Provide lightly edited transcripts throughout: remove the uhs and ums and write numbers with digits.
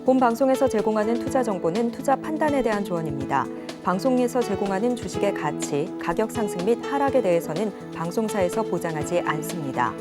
본 방송에서 제공하는 투자 정보는 투자 판단에 대한 조언입니다. 방송에서 제공하는 주식의 가치, 가격 상승 및 하락에 대해서는 방송사에서 보장하지 않습니다.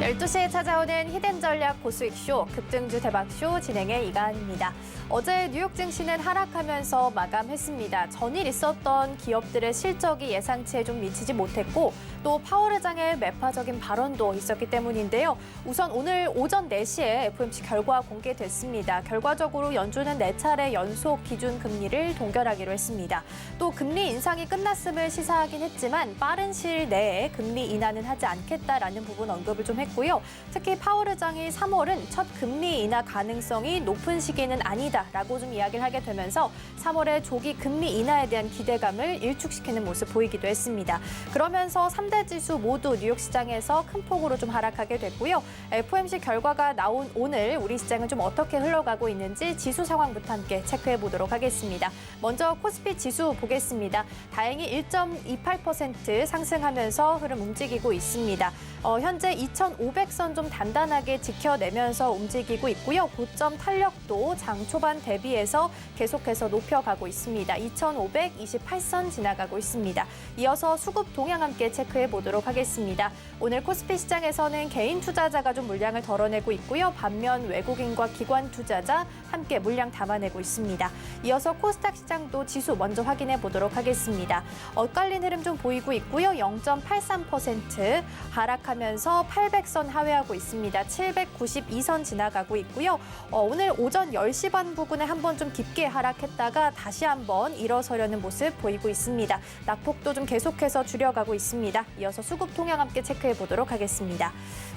(12시에) 찾아오는 히든 전략 고수익쇼 급등주 대박쇼 진행의 이가은입니다. 어제 뉴욕 증시는 하락하면서 마감했습니다. 전일 있었던 기업들의 실적이 예상치에 좀 미치지 못했고 또 파월 의장의 매파적인 발언도 있었기 때문인데요. 우선 오늘 오전 4시에 FOMC 결과 공개됐습니다. 결과적으로 연준은 4차례 연속 기준 금리를 동결하기로 했습니다. 또 금리 인상이 끝났음을 시사하긴 했지만 빠른 시일 내에 금리 인하는 하지 않겠다라는 부분 언급을 좀 했고요. 특히 파월 의장이 3월은 첫 금리 인하 가능성이 높은 시기는 아니다라고 좀 이야기를 하게 되면서 3월에 조기 금리 인하에 대한 기대감을 일축시키는 모습 보이기도 했습니다. 그러면서 3대 지수 모두 뉴욕 시장에서 큰 폭으로 좀 하락하게 됐고요. FOMC 결과가 나온 오늘 우리 시장은 좀 어떻게 흘러가고 있는지 지수 상황부터 함께 체크해 보도록 하겠습니다. 먼저 코스피 지수 보겠습니다. 다행히 1.28% 상승하면서 흐름 움직이고 있습니다. 현재 2,500선 좀 단단하게 지켜내면서 움직이고 있고요. 고점 탄력도 장 초반 대비해서 계속해서 높여가고 있습니다. 2,528선 지나가고 있습니다. 이어서 수급 동향 함께 체크해 보도록 하겠습니다. 오늘 코스피 시장에서는 개인 투자자가 좀 물량을 덜어내고 있고요. 반면 외국인과 기관 투자자 함께 물량 담아내고 있습니다. 이어서 코스닥 시장도 지수 먼저 확인해 보도록 하겠습니다. 엇갈린 흐름 좀 보이고 있고요. 0.83% 하락하면서 800선 하회하고 있습니다. 792선 지나가고 있고요. 오늘 오전 10시 반 부근에 한번 좀 깊게 하락했다가 다시 한번 일어서려는 모습 보이고 있습니다. 낙폭도 좀 계속해서 줄여가고 있습니다. 이어서 수급 동향 함께 체크해 보도록 하겠습니다.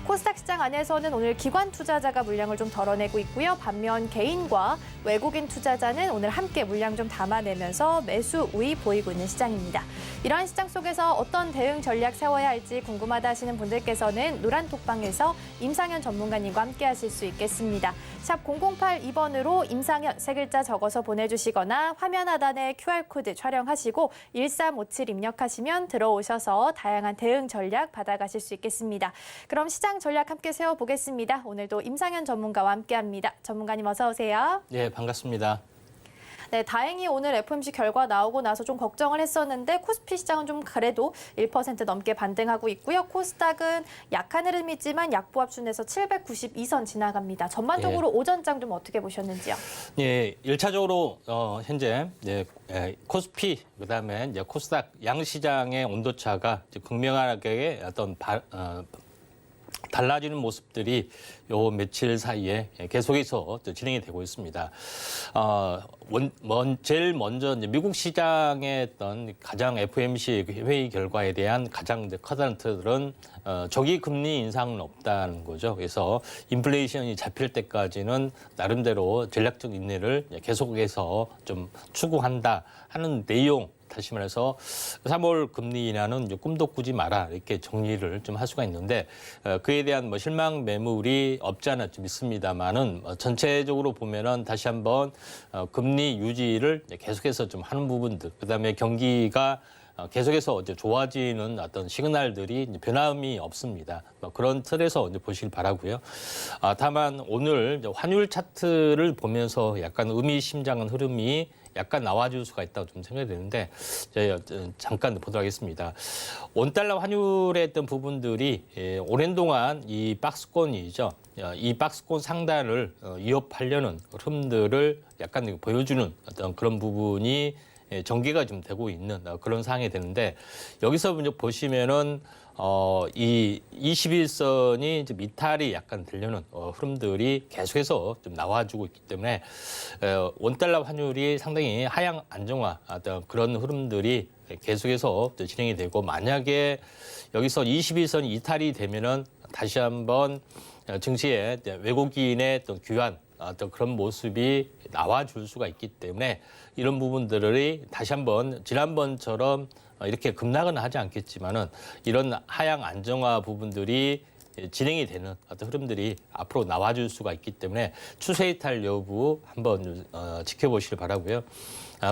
코스닥 시장 안에서는 오늘 기관 투자자가 물량을 좀 덜어내고 있고요. 반면 개인과 외국인 투자자는 오늘 함께 물량 좀 담아내면서 매수 우위 보이고 있는 시장입니다. 이러한 시장 속에서 어떤 대응 전략 세워야 할지 궁금하다 하시는 분들께서는 노란톡방에서 임상현 전문가님과 함께 하실 수 있겠습니다. 샵 0082번으로 임상현 세 글자 적어서 보내주시거나 화면 하단에 QR코드 촬영하시고 1357 입력하시면 들어오셔서 다양한 대응 전략 받아가실 수 있겠습니다. 그럼 시장 전략 함께 세워보겠습니다. 오늘도 임상현 전문가와 함께합니다. 전문가님 어서 오세요. 네, 반갑습니다. 네, 다행히 오늘 FOMC 결과 나오고 나서 좀 걱정을 했었는데 코스피 시장은 좀 그래도 1% 넘게 반등하고 있고요. 코스닥은 약한 흐름이지만 약보합순에서 792선 지나갑니다. 전반적으로 오전장 좀 어떻게 보셨는지요? 예, 1차적으로 현재 코스피 그다음에 이제 코스닥 양 시장의 온도차가 극명하게 어떤 달라지는 모습들이 요 며칠 사이에 계속해서 진행이 되고 있습니다. 제일 먼저 이제 미국 시장의 어떤 가장 FOMC 회의 결과에 대한 가장 커다란 틀은 조기 금리 인상은 없다는 거죠. 그래서 인플레이션이 잡힐 때까지는 나름대로 전략적 인내를 계속해서 좀 추구한다 하는 내용. 다시 말해서 3월 금리 인하는 꿈도 꾸지 마라 이렇게 정리를 좀 할 수가 있는데 그에 대한 실망 매물이 없지 않아 좀 있습니다만은 전체적으로 보면은 다시 한번 금리 유지를 계속해서 좀 하는 부분들 그다음에 경기가 계속해서 이제 좋아지는 어떤 시그널들이 변함이 없습니다. 그런 틀에서 이제 보시길 바라고요. 다만 오늘 환율 차트를 보면서 약간 의미심장한 흐름이 약간 나와줄 수가 있다고 좀 생각이 되는데 잠깐 보도록 하겠습니다. 원달러 환율의 어떤 부분들이 오랜 동안 이 박스권이죠. 이 박스권 상단을 위협하려는 흐름들을 약간 보여주는 어떤 그런 부분이 전개가 좀 되고 있는 그런 상황이 되는데 여기서 먼저 보시면은 이 21선이 이제 미탈이 약간 되려는 흐름들이 계속해서 좀 나와주고 있기 때문에 원달러 환율이 상당히 하향 안정화 어떤 그런 흐름들이 계속해서 진행이 되고 만약에 여기서 21선이 이탈이 되면은 다시 한번 증시에 외국인의 어떤 귀환 어떤 그런 모습이 나와줄 수가 있기 때문에 이런 부분들이 다시 한번 지난번처럼 이렇게 급락은 하지 않겠지만은 이런 하향 안정화 부분들이 진행이 되는 어떤 흐름들이 앞으로 나와줄 수가 있기 때문에 추세 이탈 여부 한번 지켜보시길 바라고요.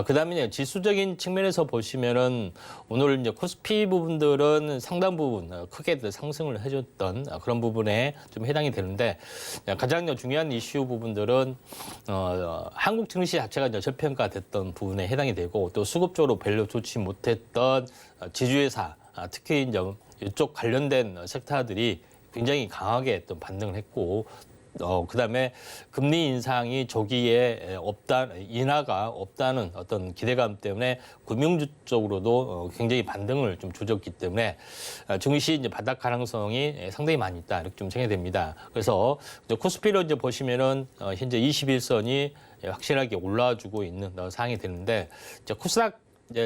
그다음에 지수적인 측면에서 보시면은 오늘 이제 코스피 부분들은 상당 부분 크게 상승을 해줬던 그런 부분에 좀 해당이 되는데 가장 중요한 이슈 부분들은 한국 증시 자체가 이제 저평가됐던 부분에 해당이 되고 또 수급적으로 별로 좋지 못했던 지주회사 특히 이제 이쪽 관련된 섹터들이 굉장히 강하게 또 반등을 했고. 그다음에 금리 인상이 조기에 인하가 없다는 어떤 기대감 때문에 금융주 쪽으로도 굉장히 반등을 좀 조졌기 때문에 증시 이제 바닥 가능성이 상당히 많이 있다 이렇게 좀 생각이 됩니다. 그래서 코스피로 이제 보시면은 현재 21선이 확실하게 올라와주고 있는 상황이 되는데 이제 코스닥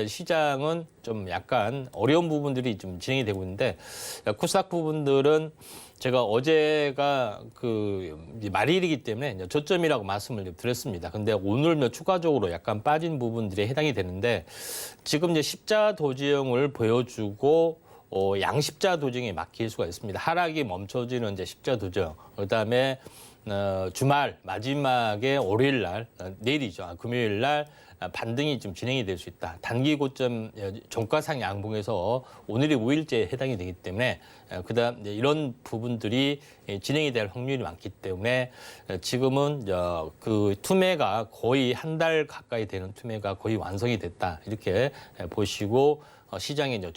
시장은 좀 약간 어려운 부분들이 좀 진행이 되고 있는데 코스닥 부분들은 제가 어제가 말일이기 때문에 저점이라고 말씀을 드렸습니다. 근데 오늘 추가적으로 약간 빠진 부분들이 해당이 되는데 지금 이제 십자 도징을 보여주고 양십자 도징에 막힐 수가 있습니다. 하락이 멈춰지는 이제 십자 도징. 그다음에 주말 마지막에 월요일 날 내일이죠. 금요일 날 반등이 좀 진행이 될 수 있다. 단기 고점 종가상 양봉에서 오늘이 5일째에 해당이 되기 때문에 그다음 이런 부분들이 진행이 될 확률이 많기 때문에 지금은 그 투매가 거의 한 달 가까이 되는 투매가 거의 완성이 됐다. 이렇게 보시고 시장의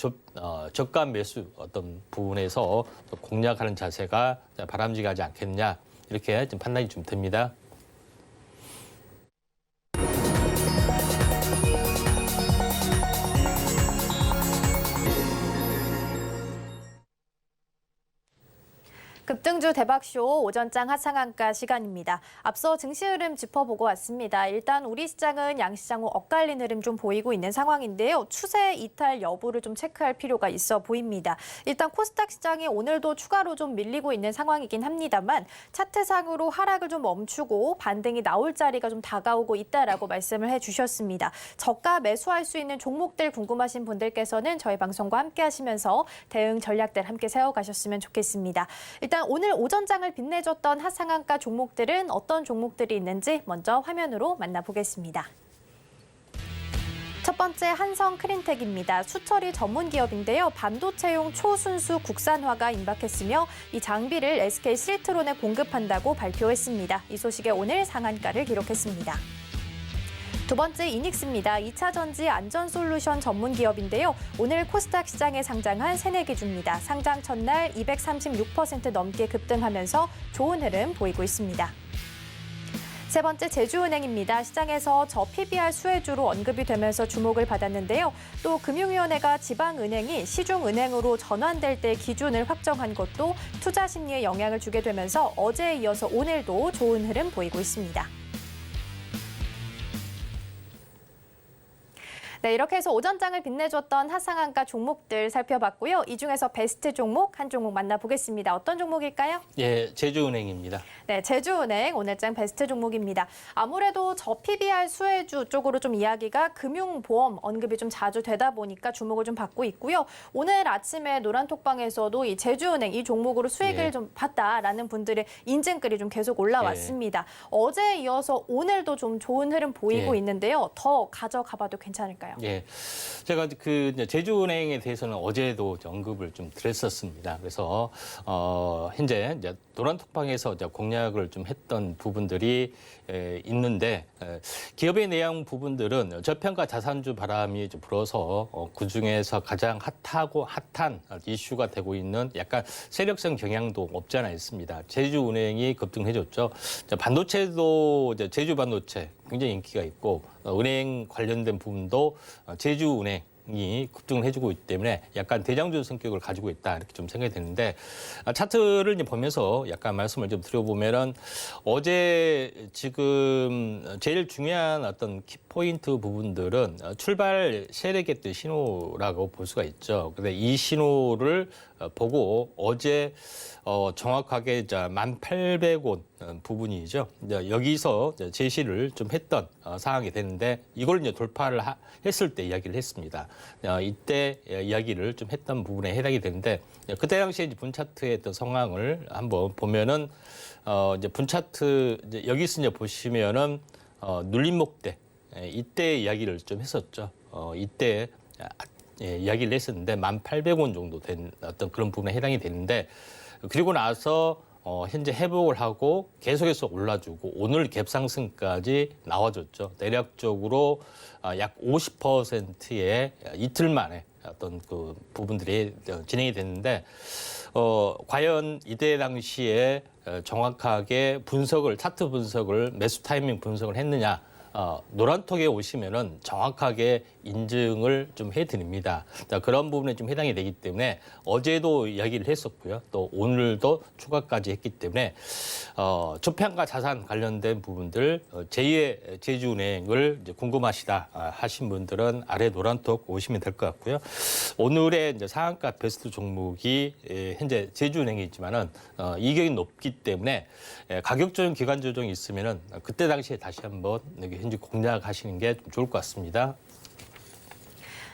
저가 매수 어떤 부분에서 공략하는 자세가 바람직하지 않겠냐. 이렇게 좀 판단이 좀 됩니다. 급등주 대박쇼 오전장 하상한가 시간입니다. 앞서 증시 흐름 짚어보고 왔습니다. 일단 우리 시장은 양시장 후 엇갈린 흐름 좀 보이고 있는 상황인데요. 추세 이탈 여부를 좀 체크할 필요가 있어 보입니다. 일단 코스닥 시장이 오늘도 추가로 좀 밀리고 있는 상황이긴 합니다만 차트상으로 하락을 좀 멈추고 반등이 나올 자리가 좀 다가오고 있다라고 말씀을 해주셨습니다. 저가 매수할 수 있는 종목들 궁금하신 분들께서는 저희 방송과 함께 하시면서 대응 전략들 함께 세워가셨으면 좋겠습니다. 일단 오늘 오전장을 빛내줬던 하상한가 종목들은 어떤 종목들이 있는지 먼저 화면으로 만나보겠습니다. 첫 번째 한성 크린텍입니다. 수처리 전문 기업인데요. 반도체용 초순수 국산화가 임박했으며 이 장비를 SK 실트론에 공급한다고 발표했습니다. 이 소식에 오늘 상한가를 기록했습니다. 두 번째 이닉스입니다. 2차 전지 안전 솔루션 전문 기업인데요. 오늘 코스닥 시장에 상장한 새내기주입니다. 상장 첫날 236% 넘게 급등하면서 좋은 흐름 보이고 있습니다. 세 번째 제주은행입니다. 시장에서 저PBR 수혜주로 언급이 되면서 주목을 받았는데요. 또 금융위원회가 지방은행이 시중은행으로 전환될 때 기준을 확정한 것도 투자 심리에 영향을 주게 되면서 어제에 이어서 오늘도 좋은 흐름 보이고 있습니다. 네, 이렇게 해서 오전장을 빛내줬던 하상한가 종목들 살펴봤고요. 이 중에서 베스트 종목 한 종목 만나보겠습니다. 어떤 종목일까요? 예, 제주은행입니다. 네, 제주은행 오늘장 베스트 종목입니다. 아무래도 저PBR 수혜주 쪽으로 좀 이야기가 금융보험 언급이 좀 자주 되다 보니까 주목을 좀 받고 있고요. 오늘 아침에 노란톡방에서도 이 제주은행 이 종목으로 수익을 좀 봤다라는 분들의 인증글이 좀 계속 올라왔습니다. 어제에 이어서 오늘도 좀 좋은 흐름 보이고 있는데요. 더 가져가봐도 괜찮을까요? 예, 제가 제주은행에 대해서는 어제도 언급을 좀 드렸었습니다. 그래서 현재 이제 노란톡방에서 공략을 좀 했던 부분들이 있는데 기업의 내용 부분들은 저평가 자산주 바람이 좀 불어서 그 중에서 가장 핫한 이슈가 되고 있는 약간 세력성 경향도 없지 않아 있습니다. 제주은행이 급등해줬죠. 반도체도 제주 반도체 굉장히 인기가 있고 은행 관련된 부분도 제주은행이 급등을 해주고 있기 때문에 약간 대장주 성격을 가지고 있다 이렇게 좀 생각이 되는데 차트를 이제 보면서 약간 말씀을 좀 드려보면은 어제 지금 제일 중요한 어떤 키포인트 부분들은 출발 세력의 신호라고 볼 수가 있죠. 근데 이 신호를 보고 어제 정확하게 1,800원 부분이죠. 여기서 제시를 좀 했던 상황이 되는데 이걸 이제 돌파를 했을 때 이야기를 했습니다. 이때 이야기를 좀 했던 부분에 해당이 되는데 그때 당시에 이제 분 차트의 어떤 상황을 한번 보면은 이제 분 차트 이제 여기서 이제 보시면은 눌림목대 이때 이야기를 좀 했었죠. 이때 이야기를 했었는데 1,800원 정도 된 어떤 그런 부분에 해당이 되는데 그리고 나서 현재 회복을 하고 계속해서 올라주고 오늘 갭 상승까지 나와줬죠. 대략적으로 약 50%의 이틀 만에 어떤 그 부분들이 진행이 됐는데 과연 이때 당시에 정확하게 차트 분석을 매수 타이밍 분석을 했느냐? 노란톡에 오시면은 정확하게 인증을 좀 해드립니다. 자, 그런 부분에 좀 해당이 되기 때문에 어제도 이야기를 했었고요. 또 오늘도 추가까지 했기 때문에 초평가 자산 관련된 부분들 제2의 제주은행을 이제 궁금하시다 하신 분들은 아래 노란톡 오시면 될 것 같고요. 오늘의 이제 상한가 베스트 종목이 현재 제주은행이지만은 이격이 높기 때문에 가격 조정, 기간 조정이 있으면은 그때 당시에 다시 한번 현재 공략하시는 게 좀 좋을 것 같습니다.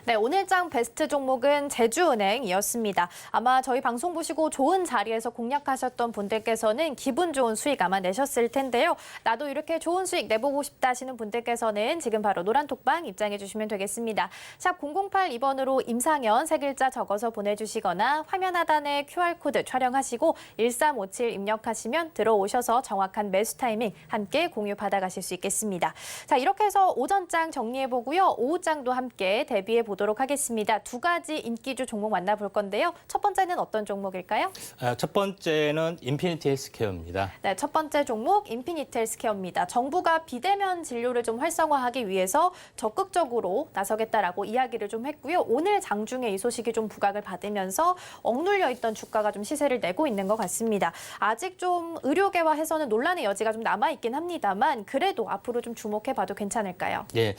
네, 오늘장 베스트 종목은 제주은행이었습니다. 아마 저희 방송 보시고 좋은 자리에서 공략하셨던 분들께서는 기분 좋은 수익 아마 내셨을 텐데요. 나도 이렇게 좋은 수익 내보고 싶다 하시는 분들께서는 지금 바로 노란톡방 입장해 주시면 되겠습니다. 샵 0082번으로 임상현 세 글자 적어서 보내주시거나 화면 하단에 QR코드 촬영하시고 1357 입력하시면 들어오셔서 정확한 매수 타이밍 함께 공유 받아가실 수 있겠습니다. 자, 이렇게 해서 오전장 정리해보고요. 오후장도 함께 대비해 보도록 하겠습니다. 두 가지 인기주 종목 만나볼 건데요. 첫 번째는 어떤 종목일까요? 첫 번째는 인피니티 헬스케어입니다. 네, 첫 번째 종목 인피니티 헬스케어입니다. 정부가 비대면 진료를 좀 활성화하기 위해서 적극적으로 나서겠다라고 이야기를 좀 했고요. 오늘 장중에 이 소식이 좀 부각을 받으면서 억눌려 있던 주가가 좀 시세를 내고 있는 것 같습니다. 아직 좀 의료계화해서는 논란의 여지가 좀 남아 있긴 합니다만 그래도 앞으로 좀 주목해봐도 괜찮을까요? 예,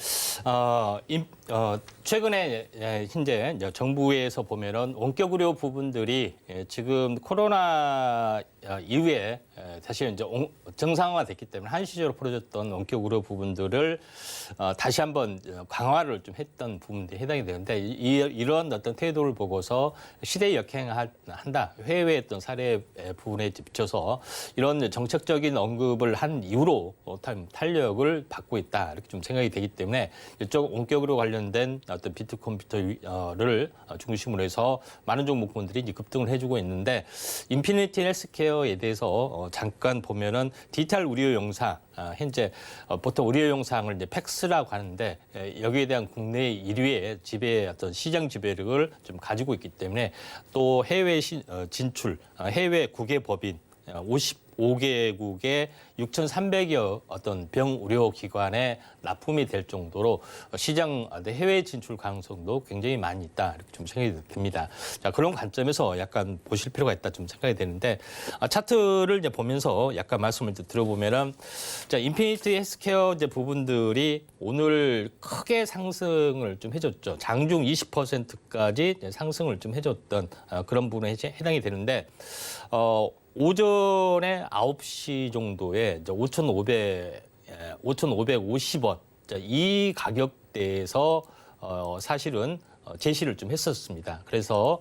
최근에 현재 정부에서 보면은 원격 의료 부분들이 지금 코로나 이후에 다시 이제 정상화됐기 때문에 한시적으로 풀어졌던 원격 의료 부분들을 다시 한번 강화를 좀 했던 부분들이 해당이 되는데 이런 어떤 태도를 보고서 시대에 역행한다 해외의 어떤 사례 부분에 비춰서 이런 정책적인 언급을 한 이후로 탄력을 받고 있다 이렇게 좀 생각이 되기 때문에 이쪽 원격 의료 관련된 어떤 비트 컴퓨터를 중심으로 해서 많은 종목군들이 이제 급등을 해주고 있는데 인피니티 헬스케어에 대해서 잠깐 보면은 디지털 의료 영상 현재 보통 의료 영상을 이제 팩스라고 하는데 여기에 대한 국내 1위의 지배 어떤 시장 지배력을 좀 가지고 있기 때문에 또 해외 진출 해외 국외 법인 55개국의 6,300여 어떤 병 의료 기관에 납품이 될 정도로 시장 해외 진출 가능성도 굉장히 많이 있다 이렇게 좀 생각이 됩니다. 자, 그런 관점에서 약간 보실 필요가 있다 좀 생각이 되는데 차트를 이제 보면서 약간 말씀을 들어보면은 자, 인피니티 헬스케어 이제 부분들이 오늘 크게 상승을 좀 해줬죠. 장중 20%까지 상승을 좀 해줬던 그런 부분에 해당이 되는데 오전에 9시 정도에 5,550원 이 가격대에서 사실은 제시를 좀 했었습니다. 그래서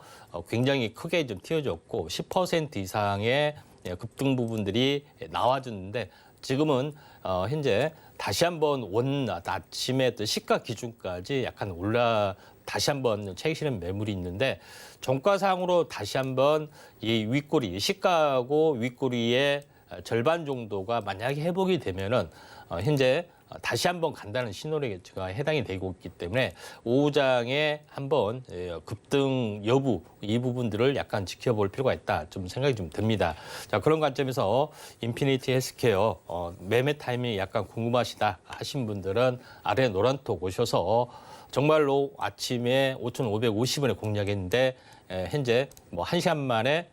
굉장히 크게 좀 튀어졌고 10% 이상의 급등 부분들이 나와줬는데 지금은 현재 다시 한번 아침에 또 시가 기준까지 약간 다시 한번 차익 실현 매물이 있는데 종가상으로 다시 한번 이 윗꼬리 시가하고 윗꼬리의 절반 정도가 만약에 회복이 되면은 현재 다시 한번 간다는 신호가 해당이 되고 있기 때문에 오후장에 한번 급등 여부 이 부분들을 약간 지켜볼 필요가 있다 좀 생각이 좀 듭니다. 자, 그런 관점에서 인피니티 헬스케어 매매 타이밍이 약간 궁금하시다 하신 분들은 아래 노란톡 오셔서 정말로 아침에 5,550원에 공략했는데 현재 뭐 1시간 만에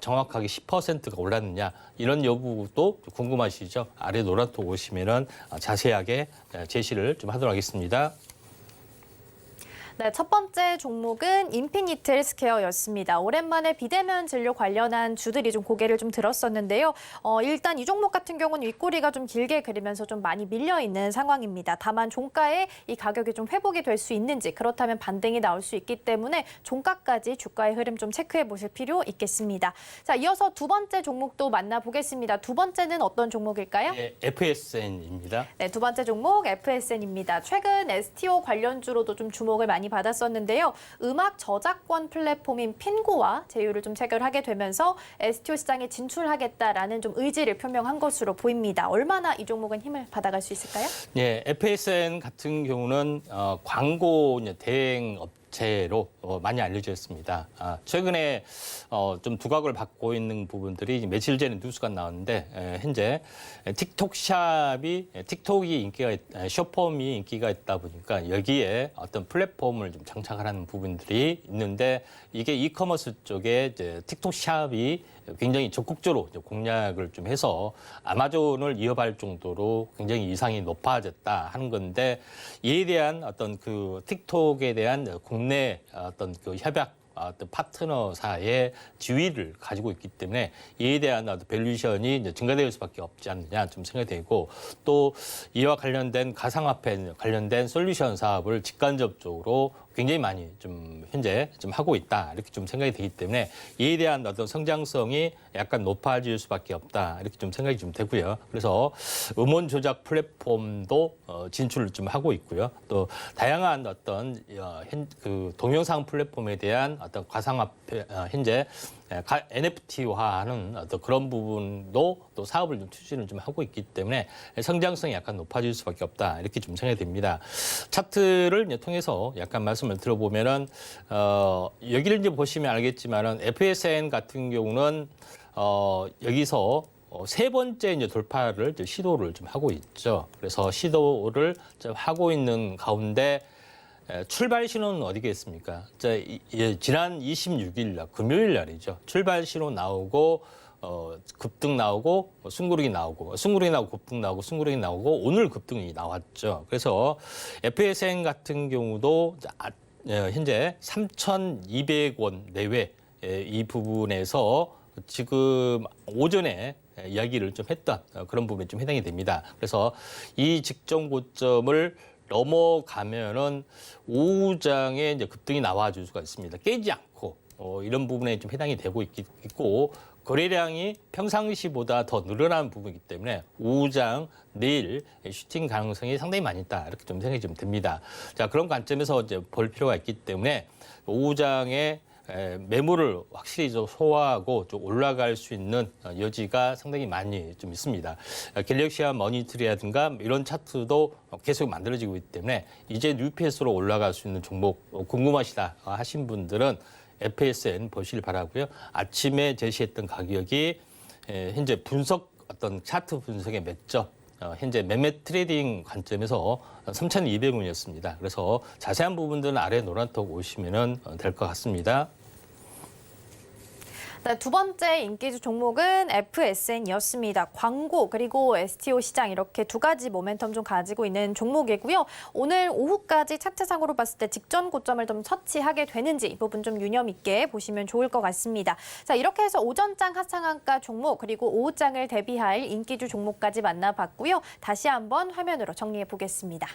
정확하게 10%가 올랐느냐 이런 여부도 궁금하시죠? 아래 노란톡 오시면은 자세하게 제시를 좀 하도록 하겠습니다. 네, 첫 번째 종목은 인피니트 헬스케어였습니다. 오랜만에 비대면 진료 관련한 주들이 좀 고개를 좀 들었었는데요. 일단 이 종목 같은 경우는 윗꼬리가 좀 길게 그리면서 좀 많이 밀려 있는 상황입니다. 다만 종가에 이 가격이 좀 회복이 될 수 있는지, 그렇다면 반등이 나올 수 있기 때문에 종가까지 주가의 흐름 좀 체크해 보실 필요 있겠습니다. 자, 이어서 두 번째 종목도 만나보겠습니다. 두 번째는 어떤 종목일까요? 네, FSN입니다. 네, 두 번째 종목 FSN입니다. 최근 STO 관련주로도 좀 주목을 많이 받았었는데요. 음악 저작권 플랫폼인 핀고와 제휴를 좀 체결하게 되면서 STO 시장에 진출하겠다라는 좀 의지를 표명한 것으로 보입니다. 얼마나 이 종목은 힘을 받아갈 수 있을까요? 네, FSN 같은 경우는 광고 대행 업체로 많이 알려져 있습니다. 최근에 좀 두각을 받고 있는 부분들이 며칠 전에 뉴스가 나왔는데 현재 틱톡이 숏폼이 인기가 있다 보니까 여기에 어떤 플랫폼을 좀 장착하는 부분들이 있는데 이게 이커머스 쪽에 이제 틱톡샵이 굉장히 적극적으로 공략을 좀 해서 아마존을 이어갈 정도로 굉장히 이상이 높아졌다 하는 건데 이에 대한 어떤 그 틱톡에 대한 국내 어떤 그 협약 어떤 파트너사의 지위를 가지고 있기 때문에 이에 대한 어떤 밸류에이션이 이제 증가될 수밖에 없지 않느냐 좀 생각이 되고 또 이와 관련된 가상화폐 관련된 솔루션 사업을 직간접적으로 굉장히 많이 좀 현재 좀 하고 있다 이렇게 좀 생각이 되기 때문에 이에 대한 어떤 성장성이 약간 높아질 수밖에 없다 이렇게 좀 생각이 좀 되고요. 그래서 음원 조작 플랫폼도 진출을 좀 하고 있고요. 또 다양한 어떤 그 동영상 플랫폼에 대한 어떤 가상화폐 현재 NFT화하는 어떤 그런 부분도 또 사업을 좀 추진을 좀 하고 있기 때문에 성장성이 약간 높아질 수밖에 없다 이렇게 좀 생각이 됩니다. 차트를 이제 통해서 약간 말씀을 들어보면은 여기를 이제 보시면 알겠지만은 FSN 같은 경우는 여기서 세 번째 이제 돌파를 이제 시도를 좀 하고 있죠. 그래서 시도를 좀 하고 있는 가운데 출발 신호는 어디겠습니까? 지난 26일 날 금요일 날이죠. 출발 신호 나오고 급등 나오고 숨고르기 나오고 급등 나오고 숨고르기 나오고 오늘 급등이 나왔죠. 그래서 FSN 같은 경우도 현재 3,200원 내외 이 부분에서 지금 오전에 이야기를 좀 했던 그런 부분에 좀 해당이 됩니다. 그래서 이 직전 고점을 넘어가면은 오후장에 이제 급등이 나와줄 수가 있습니다. 깨지 않고 이런 부분에 좀 해당이 되고 있고 거래량이 평상시보다 더 늘어나는 부분이기 때문에 오후장 내일 슈팅 가능성이 상당히 많이 있다 이렇게 좀 생각이 좀 듭니다. 자 그런 관점에서 이제 볼 필요가 있기 때문에 오후장에 매물을 확실히 좀 소화하고 좀 올라갈 수 있는 여지가 상당히 많이 좀 있습니다. 갤럭시와 머니트리라든가 이런 차트도 계속 만들어지고 있기 때문에 이제 뉴페이스로 올라갈 수 있는 종목 궁금하시다 하신 분들은 FSN 보시길 바라고요. 아침에 제시했던 가격이 현재 어떤 차트 분석의 맥점 현재 매매 트레이딩 관점에서 3,200원이었습니다. 그래서 자세한 부분들은 아래 노란톡 오시면 될 것 같습니다. 네, 두 번째 인기주 종목은 FSN이었습니다. 광고 그리고 STO 시장 이렇게 두 가지 모멘텀 좀 가지고 있는 종목이고요. 오늘 오후까지 차트상으로 봤을 때 직전 고점을 좀 터치하게 되는지 이 부분 좀 유념 있게 보시면 좋을 것 같습니다. 자, 이렇게 해서 오전장 하상한가 종목 그리고 오후장을 대비할 인기주 종목까지 만나봤고요. 다시 한번 화면으로 정리해 보겠습니다.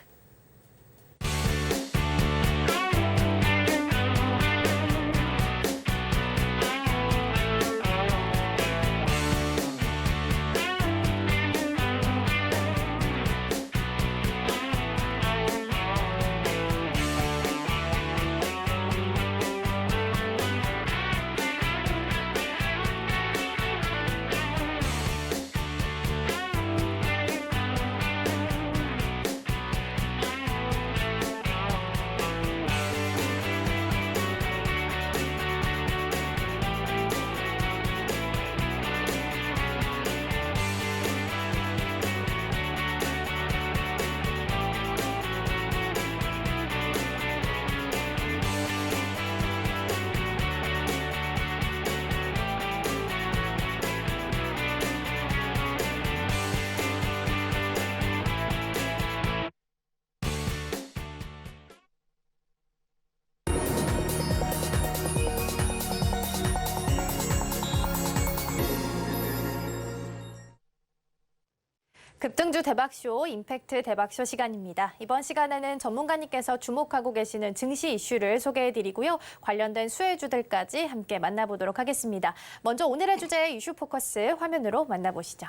급등주 대박쇼, 임팩트 대박쇼 시간입니다. 이번 시간에는 전문가님께서 주목하고 계시는 증시 이슈를 소개해드리고요. 관련된 수혜주들까지 함께 만나보도록 하겠습니다. 먼저 오늘의 주제 이슈 포커스 화면으로 만나보시죠.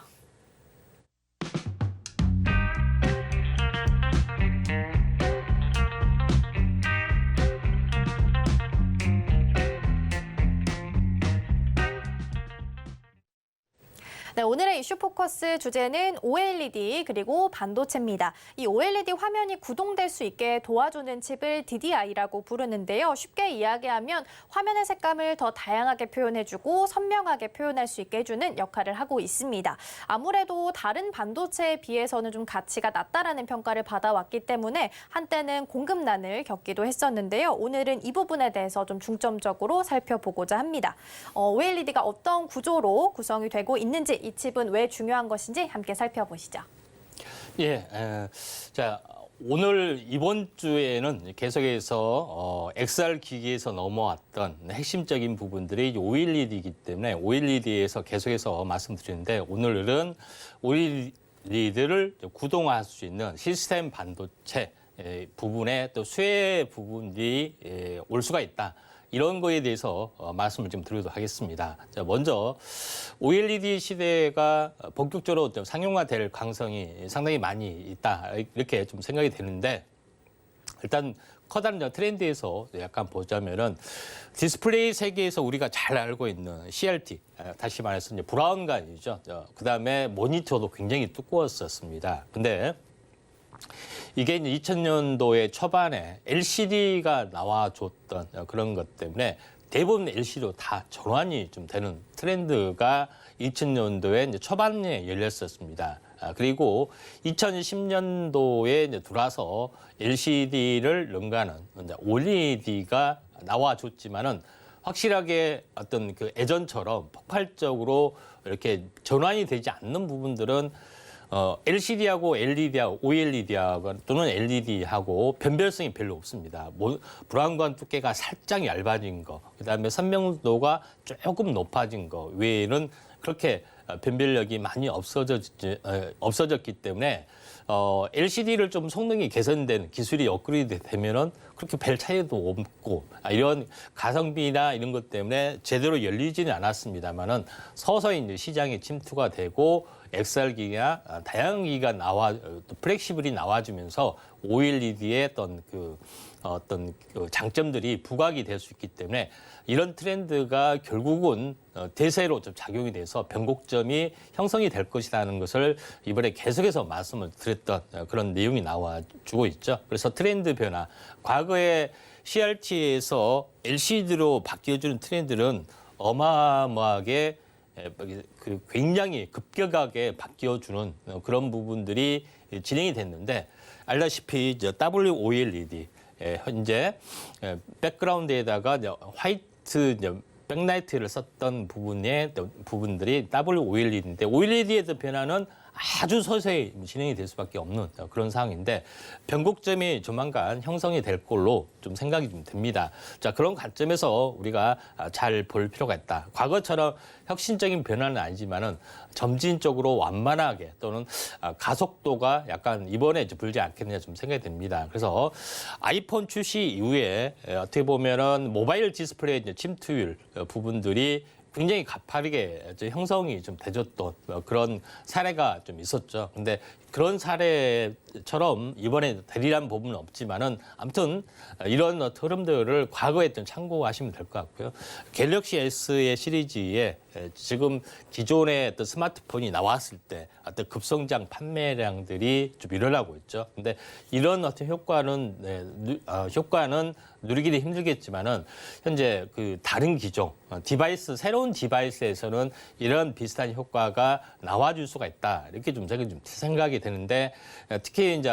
네, 오늘의 이슈 포커스 주제는 OLED 그리고 반도체입니다. 이 OLED 화면이 구동될 수 있게 도와주는 칩을 DDI라고 부르는데요. 쉽게 이야기하면 화면의 색감을 더 다양하게 표현해주고 선명하게 표현할 수 있게 해주는 역할을 하고 있습니다. 아무래도 다른 반도체에 비해서는 좀 가치가 낮다라는 평가를 받아왔기 때문에 한때는 공급난을 겪기도 했었는데요. 오늘은 이 부분에 대해서 좀 중점적으로 살펴보고자 합니다. OLED가 어떤 구조로 구성이 되고 있는지 이 칩은 왜 중요한 것인지 함께 살펴보시죠. 예, 자 오늘 이번 주에는 계속해서 XR 기기에서 넘어왔던 핵심적인 부분들이 OLED이기 때문에 OLED에서 계속해서 말씀드리는데 오늘은 OLED를 구동할 수 있는 시스템 반도체 부분에 또 수혜 부분이 올 수가 있다. 이런 거에 대해서 말씀을 좀 드리도록 하겠습니다. 자, 먼저 OLED 시대가 본격적으로 좀 상용화될 가능성이 상당히 많이 있다. 이렇게 좀 생각이 되는데 일단 커다란 트렌드에서 약간 보자면은 디스플레이 세계에서 우리가 잘 알고 있는 CRT, 다시 말해서 이제 브라운관이죠. 그다음에 모니터도 굉장히 두꺼웠었습니다. 근데 이게 이제 2000년도의 초반에 LCD가 나와줬던 그런 것 때문에 대부분 LCD로 다 전환이 좀 되는 트렌드가 2000년도에 이제 초반에 열렸었습니다. 그리고 2010년도에 이제 들어와서 LCD를 능가하는 OLED가 나와줬지만은 확실하게 어떤 그 예전처럼 폭발적으로 이렇게 전환이 되지 않는 부분들은 LCD하고 LED하고 OLED하고 또는 LED하고 변별성이 별로 없습니다. 브라운관 두께가 살짝 얇아진 거, 그다음에 선명도가 조금 높아진 거 외에는 그렇게 변별력이 많이 없어졌기 때문에 LCD를 좀 성능이 개선된 기술이 업그레이드 되면은 그렇게 별 차이도 없고 이런 가성비나 이런 것 때문에 제대로 열리지는 않았습니다만은 서서히 이제 시장에 침투가 되고 XR 기기나 다양한 기기가 또 플렉시블이 나와주면서 OLED의 어떤 장점들이 부각이 될 수 있기 때문에 이런 트렌드가 결국은 대세로 좀 작용이 돼서 변곡점이 형성이 될 것이라는 것을 이번에 계속해서 말씀을 드렸던 그런 내용이 나와주고 있죠. 그래서 트렌드 변화, 과거에 CRT에서 LCD로 바뀌어주는 트렌드는 어마어마하게 굉장히 급격하게 바뀌어주는 그런 부분들이 진행이 됐는데 알다시피 WOLED 현재 백그라운드에다가 화이트 백라이트를 썼던 부분들이 WOLED인데 OLED의 변화는 아주 서서히 진행이 될 수밖에 없는 그런 상황인데 변곡점이 조만간 형성이 될 걸로 좀 생각이 좀 듭니다. 자, 그런 관점에서 우리가 잘 볼 필요가 있다. 과거처럼 혁신적인 변화는 아니지만은 점진적으로 완만하게 또는 가속도가 약간 이번에 이제 불지 않겠느냐 좀 생각이 됩니다. 그래서 아이폰 출시 이후에 어떻게 보면은 모바일 디스플레이 침투율 부분들이 굉장히 가파르게 형성이 좀 되졌던 그런 사례가 좀 있었죠. 근데 그런 사례처럼 이번에 대리란 부분은 없지만은 아무튼 이런 흐름들을 과거에 좀 참고하시면 될 것 같고요. 갤럭시 S의 시리즈에 지금 기존의 어떤 스마트폰이 나왔을 때 어떤 급성장 판매량들이 좀 일어나고 있죠. 근데 이런 어떤 효과는 누리기는 힘들겠지만은 현재 그 다른 기종 새로운 디바이스에서는 이런 비슷한 효과가 나와줄 수가 있다. 이렇게 좀 제가 좀 생각이 되는데 특히 이제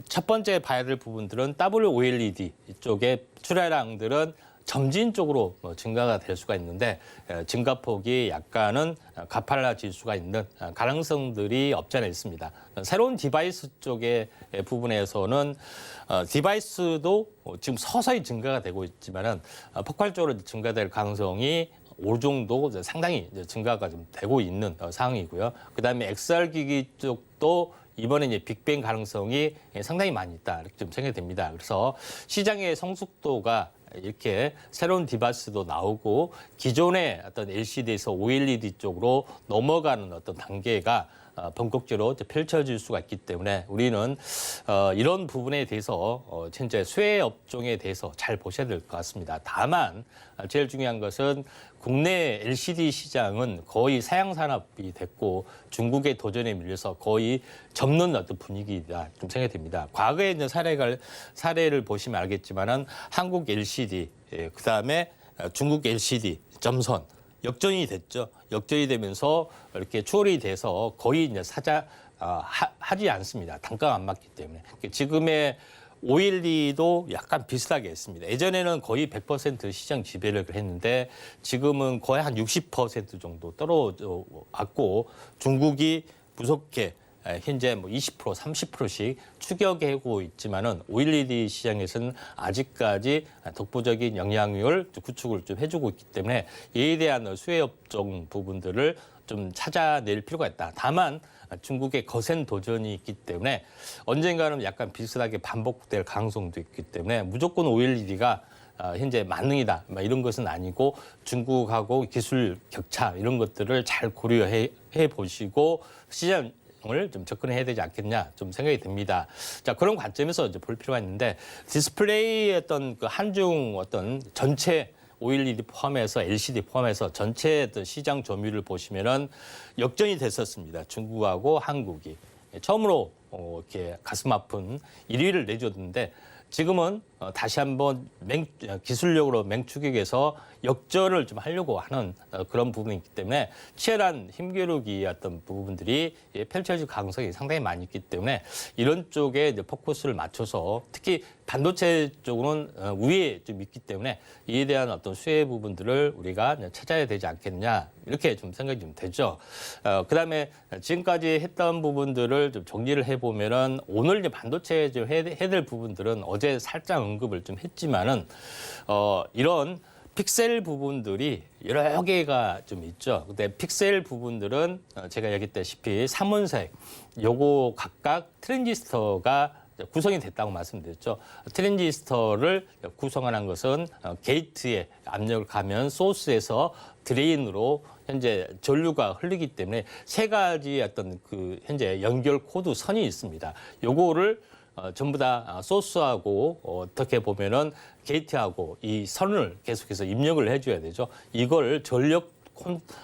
첫 번째 봐야 될 부분들은 WOLED 쪽의 출하량들은 점진적으로 증가가 될 수가 있는데 증가폭이 약간은 가팔라질 수가 있는 가능성들이 없지 않아 있습니다. 새로운 디바이스 쪽의 부분에서는 디바이스도 지금 서서히 증가가 되고 있지만은 폭발적으로 증가될 가능성이 5 정도 상당히 이제 증가가 좀 되고 있는 상황이고요. 그다음에 XR 기기 쪽도 이번에 이제 빅뱅 가능성이 상당히 많이 있다 이렇게 좀 생각이 됩니다. 그래서 시장의 성숙도가 이렇게 새로운 디바이스도 나오고 기존의 어떤 LCD에서 OLED 쪽으로 넘어가는 어떤 단계가 본격적으로 펼쳐질 수가 있기 때문에 우리는 이런 부분에 대해서 현재 수혜 업종에 대해서 잘 보셔야 될 것 같습니다. 다만 제일 중요한 것은 국내 LCD 시장은 거의 사양 산업이 됐고 중국의 도전에 밀려서 거의 접는 어떤 분위기다 좀 생각이 듭니다. 과거에 있는 사례를 보시면 알겠지만은 한국 LCD, 그다음에 중국 LCD, 점선 역전이 됐죠. 역전이 되면서 이렇게 추월이 돼서 거의 이제 하지 않습니다. 단가가 안 맞기 때문에. 지금의 OLED도 약간 비슷하게 했습니다. 예전에는 거의 100% 시장 지배를 했는데 지금은 거의 한 60% 정도 떨어져 왔고 중국이 무섭게 현재 뭐 20%, 30%씩 추격하고 있지만은 OLED 시장에서는 아직까지 독보적인 영향력을 구축을 좀 해주고 있기 때문에 이에 대한 수혜 업종 부분들을 좀 찾아낼 필요가 있다. 다만 중국의 거센 도전이 있기 때문에 언젠가는 약간 비슷하게 반복될 가능성도 있기 때문에 무조건 OLED가 현재 만능이다 이런 것은 아니고 중국하고 기술 격차 이런 것들을 잘 고려해 보시고 시장 을 좀 접근해야 되지 않겠냐 좀 생각이 듭니다. 자, 그런 관점에서 이제 볼 필요가 있는데 디스플레이의 어떤 그 한중 어떤 전체 OLED 포함해서 LCD 포함해서 전체 어떤 시장 점유율을 보시면은 역전이 됐었습니다. 중국하고 한국이 처음으로 이렇게 가슴 아픈 1위를 내줬는데 지금은 다시 한번 기술력으로 맹추격해서 역전을 좀 하려고 하는 그런 부분이 있기 때문에 치열한 힘겨루기였던 부분들이 펼쳐질 가능성이 상당히 많이 있기 때문에 이런 쪽에 이제 포커스를 맞춰서 특히 반도체 쪽은 우위에 좀 있기 때문에 이에 대한 어떤 수혜 부분들을 우리가 찾아야 되지 않겠냐 이렇게 좀 생각이 좀 되죠. 그다음에 지금까지 했던 부분들을 좀 정리를 해보면은 오늘 이제 반도체 좀 해야 될 부분들은 어제 살짝 언급을 좀 했지만은 이런 픽셀 부분들이 여러 개가 좀 있죠. 근데 픽셀 부분들은 제가 얘기했다시피 삼원색 요거 각각 트랜지스터가 구성이 됐다고 말씀드렸죠. 트랜지스터를 구성하는 것은 게이트에 압력을 가면 소스에서 드레인으로 현재 전류가 흐르기 때문에 세 가지 어떤 그 현재 연결 코드 선이 있습니다. 요거를 전부 다 소스하고 어떻게 보면은 게이트하고 이 선을 계속해서 입력을 해줘야 되죠. 이걸 전력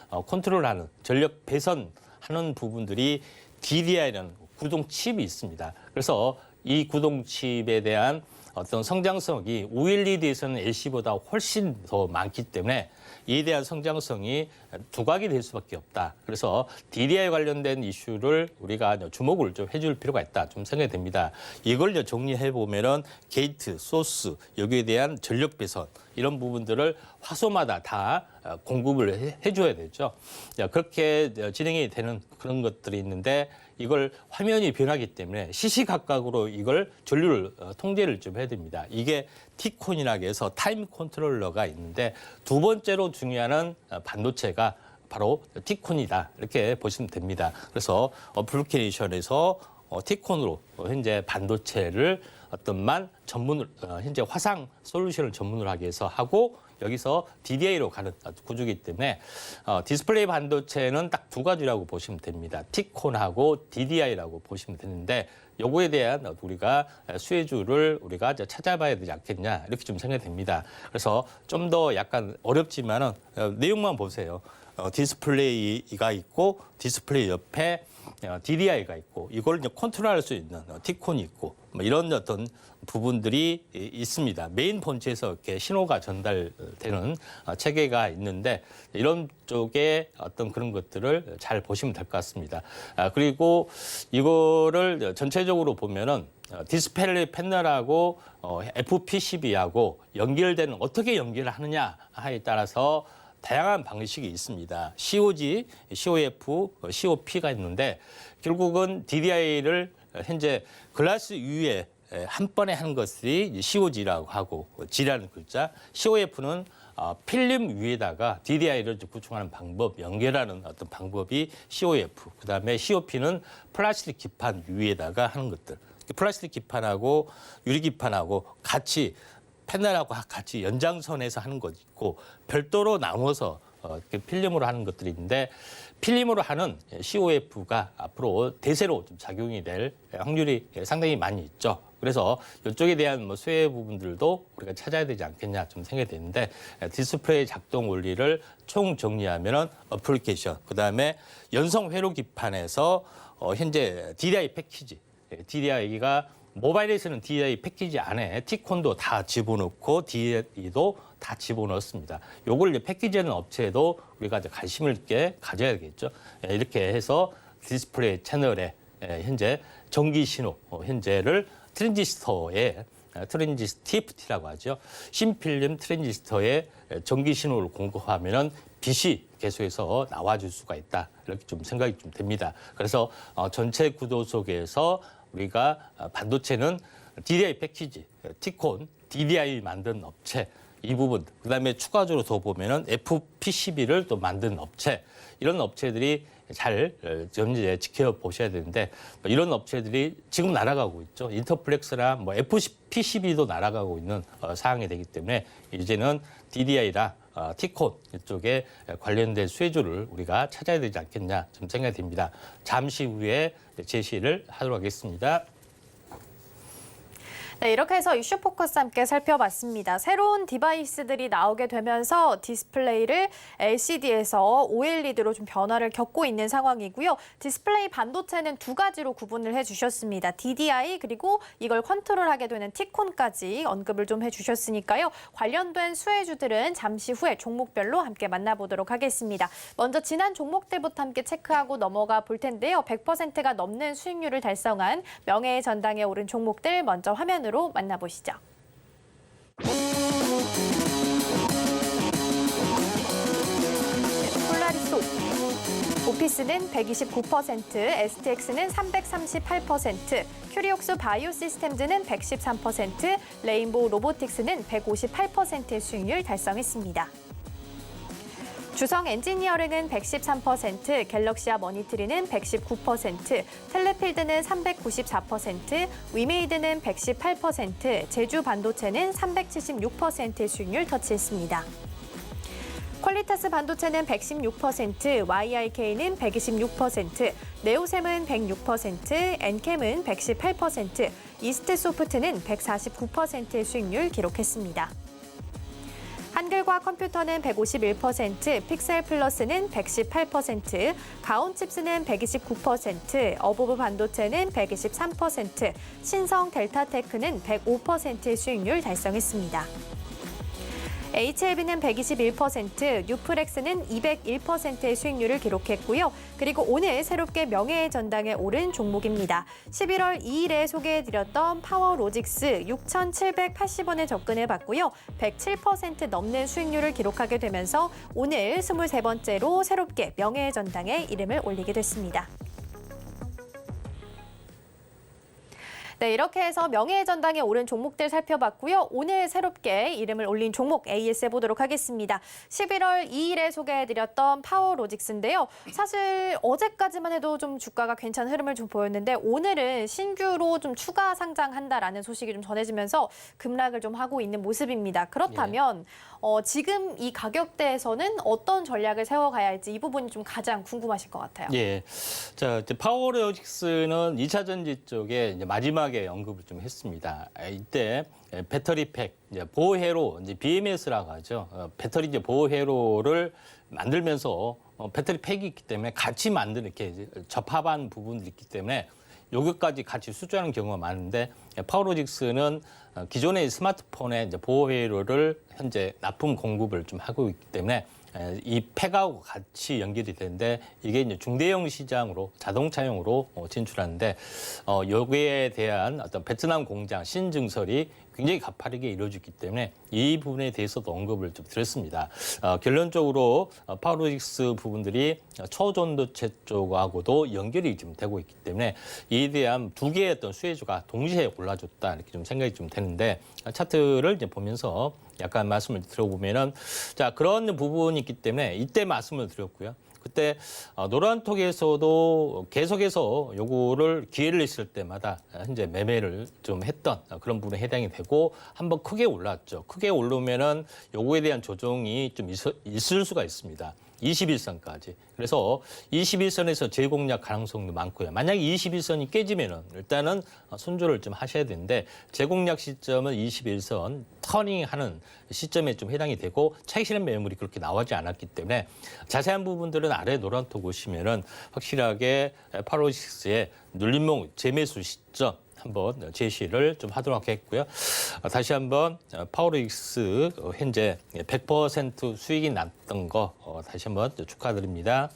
컨트롤하는 전력 배선하는 부분들이 DDI라는 구동 칩이 있습니다. 그래서 이 구동 칩에 대한 어떤 성장성이 OLED에서는 LC보다 훨씬 더 많기 때문에 이에 대한 성장성이 두각이 될 수밖에 없다. 그래서 DDI 관련된 이슈를 우리가 주목을 좀 해줄 필요가 있다. 좀 생각이 됩니다. 이걸 정리해 보면은 게이트, 소스 여기에 대한 전력 배선 이런 부분들을 화소마다 다 공급을 해줘야 되죠. 그렇게 진행이 되는 그런 것들이 있는데 이걸 화면이 변하기 때문에 시시각각으로 이걸 전류를 통제를 좀 해야 됩니다. 이게 T콘이라고 해서 타임 컨트롤러가 있는데 두 번째로 중요한 반도체가 바로 T콘이다. 이렇게 보시면 됩니다. 그래서 어플리케이션에서 T콘으로 현재 반도체를 어떤만 전문을 현재 화상 솔루션을 전문으로 하기 위해서 하고 여기서 DDI로 가는 구조이기 때문에 디스플레이 반도체는 딱 두 가지라고 보시면 됩니다. T콘하고 DDI라고 보시면 되는데 요거에 대한 우리가 수혜주를 우리가 찾아봐야 되지 않겠냐 이렇게 좀 생각이 됩니다. 그래서 좀 더 약간 어렵지만은 내용만 보세요. 디스플레이가 있고 디스플레이 옆에 DDI가 있고 이걸 이제 컨트롤할 수 있는 T콘이 있고 뭐 이런 어떤 부분들이 있습니다. 메인 본체에서 이렇게 신호가 전달되는 체계가 있는데 이런 쪽에 어떤 그런 것들을 잘 보시면 될 것 같습니다. 그리고 이거를 전체적으로 보면은 디스플레이 패널하고 FPCB하고 연결되는 어떻게 연결을 하느냐에 따라서 다양한 방식이 있습니다. COG, COF, COP가 있는데 결국은 DDI를 현재 글라스 위에 한 번에 하는 것이 COG라고 하고 G라는 글자, COF는 필름 위에다가 DDI를 구축하는 방법, 연결하는 어떤 방법이 COF, 그다음에 COP는 플라스틱 기판 위에다가 하는 것들. 플라스틱 기판하고 유리 기판하고 같이 패널하고 같이 연장선에서 하는 것 있고 별도로 나눠서 필름으로 하는 것들이 있는데 필름으로 하는 COF가 앞으로 대세로 좀 작용이 될 확률이 상당히 많이 있죠. 그래서 이쪽에 대한 뭐 수혜 부분들도 우리가 찾아야 되지 않겠냐 좀 생각이 되는데 디스플레이 작동 원리를 총 정리하면은 어플리케이션, 그다음에 연성 회로 기판에서 현재 DDI 패키지, DDI가 모바일에서는 DDI 패키지 안에 T콘도 다 집어넣고 DDI도 다 집어넣었습니다. 요걸 이제 패키지하는 업체도 우리가 이제 관심을 있게 가져야 되겠죠. 이렇게 해서 디스플레이 채널에 현재 전기 신호 현재를 트랜지스터에 TFT라고 하죠. 신필름 트랜지스터에 전기 신호를 공급하면은 빛이 계속해서 나와줄 수가 있다. 이렇게 좀 생각이 좀 됩니다. 그래서 전체 구도 속에서 우리가 반도체는 DDI 패키지, T콘, DDI 만든 업체 이 부분, 그다음에 추가적으로 더 보면은 FPCB를 또 만든 업체, 이런 업체들이 잘 현재 지켜보셔야 되는데 이런 업체들이 지금 날아가고 있죠. 인터플렉스나 뭐 FPCB도 날아가고 있는 상황이 되기 때문에 이제는 DDI나 T콘 이쪽에 관련된 수혜주를 우리가 찾아야 되지 않겠냐 좀 생각이 듭니다. 잠시 후에 제시를 하도록 하겠습니다. 네, 이렇게 해서 이슈 포커스 함께 살펴봤습니다. 새로운 디바이스들이 나오게 되면서 디스플레이를 LCD에서 OLED로 좀 변화를 겪고 있는 상황이고요. 디스플레이 반도체는 두 가지로 구분을 해주셨습니다. DDI 그리고 이걸 컨트롤하게 되는 T콘까지 언급을 좀 해주셨으니까요. 관련된 수혜주들은 잠시 후에 종목별로 함께 만나보도록 하겠습니다. 먼저 지난 종목들부터 함께 체크하고 넘어가 볼 텐데요. 100%가 넘는 수익률을 달성한 명예의 전당에 오른 종목들 먼저 화면으로 만나보시죠. 폴라리스 오피스는 129%, STX는 338%, 큐리옥스 바이오 시스템즈는 113%, 레인보우 로보틱스는 158%의 수익률 달성했습니다. 주성 엔지니어링은 113%, 갤럭시아 머니트리는 119%, 텔레필드는 394%, 위메이드는 118%, 제주 반도체는 376%의 수익률 터치했습니다. 퀄리타스 반도체는 116%, YIK는 126%, 네오셈은 106%, 엔캠은 118%, 이스트소프트는 149%의 수익률 기록했습니다. 한글과 컴퓨터는 151%, 픽셀플러스는 118%, 가온칩스는 129%, 어보브 반도체는 123%, 신성 델타테크는 105%의 수익률 달성했습니다. HLB는 121%, 뉴프렉스는 201%의 수익률을 기록했고요. 그리고 오늘 새롭게 명예의 전당에 오른 종목입니다. 11월 2일에 소개해드렸던 파워로직스 6,780원에 접근해 봤고요. 107% 넘는 수익률을 기록하게 되면서 오늘 23번째로 새롭게 명예의 전당에 이름을 올리게 됐습니다. 네, 이렇게 해서 명예의 전당에 오른 종목들 살펴봤고요. 오늘 새롭게 이름을 올린 종목 AS 해보도록 하겠습니다. 11월 2일에 소개해드렸던 파워로직스인데요. 사실 어제까지만 해도 좀 주가가 괜찮은 흐름을 좀 보였는데 오늘은 신규로 좀 추가 상장한다라는 소식이 좀 전해지면서 급락을 좀 하고 있는 모습입니다. 그렇다면 지금 이 가격대에서는 어떤 전략을 세워가야 할지 이 부분이 좀 가장 궁금하실 것 같아요. 예. 자, 이제 파워로직스는 2차 전지 쪽에 이제 마지막에 언급을 좀 했습니다. 이때 배터리팩, 이제 보호회로, 이제 BMS라고 하죠. 배터리 이제 보호회로를 만들면서 배터리팩이 있기 때문에 같이 만드는 이렇게 접합한 부분들이 있기 때문에 여기까지 같이 수주하는 경우가 많은데 파워로직스는 기존의 스마트폰의 이제 보호회로를 현재 납품 공급을 좀 하고 있기 때문에 이 팩하고 같이 연결이 되는데 이게 이제 중대형 시장으로 자동차용으로 진출하는데 여기에 대한 어떤 베트남 공장 신증설이 굉장히 가파르게 이루어졌기 때문에 이 부분에 대해서도 언급을 좀 드렸습니다. 결론적으로 파워로직스 부분들이 초전도체 쪽하고도 연결이 좀 되고 있기 때문에 이에 대한 두 개의 어떤 수혜주가 동시에 올라줬다 이렇게 좀 생각이 좀 되는데 차트를 이제 보면서 약간 말씀을 들어보면은 자 그런 부분이 있기 때문에 이때 말씀을 드렸고요. 그때 노란톡에서도 계속해서 요거를 기회를 있을 때마다 현재 매매를 좀 했던 그런 부분에 해당이 되고 한번 크게 올랐죠. 크게 오르면은 요거에 대한 조정이 좀 있을 수가 있습니다. 21선까지. 그래서 21선에서 재공략 가능성도 많고요. 만약에 21선이 깨지면은 일단은 손절을 좀 하셔야 되는데 재공략 시점은 21선 터닝하는 시점에 좀 해당이 되고 차익 실현 매물이 그렇게 나오지 않았기 때문에 자세한 부분들은 아래 노란톡 보시면은 확실하게 파로식스의 눌림목 재매수 시점 한번 제시를 좀 하도록 하겠고요. 다시 한번 파워로익스 현재 100% 수익이 났던 거 다시 한번 축하드립니다.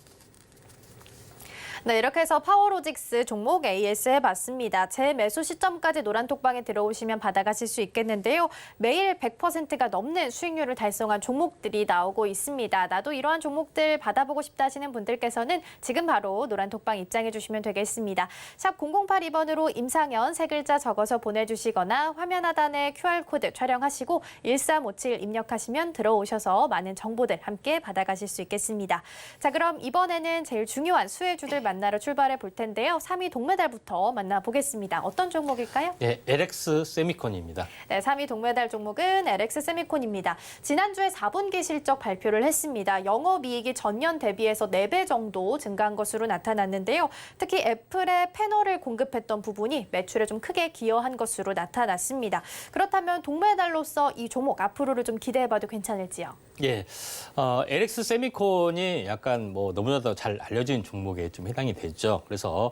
네, 이렇게 해서 파워로직스 종목 AS 해봤습니다. 제 매수 시점까지 노란톡방에 들어오시면 받아가실 수 있겠는데요. 매일 100%가 넘는 수익률을 달성한 종목들이 나오고 있습니다. 나도 이러한 종목들 받아보고 싶다 하시는 분들께서는 지금 바로 노란톡방 입장해 주시면 되겠습니다. 샵 0082번으로 임상현 세 글자 적어서 보내주시거나 화면 하단에 QR코드 촬영하시고 1357 입력하시면 들어오셔서 많은 정보들 함께 받아가실 수 있겠습니다. 자, 그럼 이번에는 제일 중요한 수혜주들 만나러 출발해 볼 텐데요. 3위 동메달부터 만나보겠습니다. 어떤 종목일까요? 네, LX 세미콘입니다. 네, 3위 동메달 종목은 LX 세미콘입니다. 지난주에 4분기 실적 발표를 했습니다. 영업이익이 전년 대비해서 4배 정도 증가한 것으로 나타났는데요. 특히 애플의 패널을 공급했던 부분이 매출에 좀 크게 기여한 것으로 나타났습니다. 그렇다면 동메달로서 이 종목 앞으로를 좀 기대해봐도 괜찮을지요? 예, LX 세미콘이 약간 뭐 너무나도 잘 알려진 종목에 좀 해당이 되죠. 그래서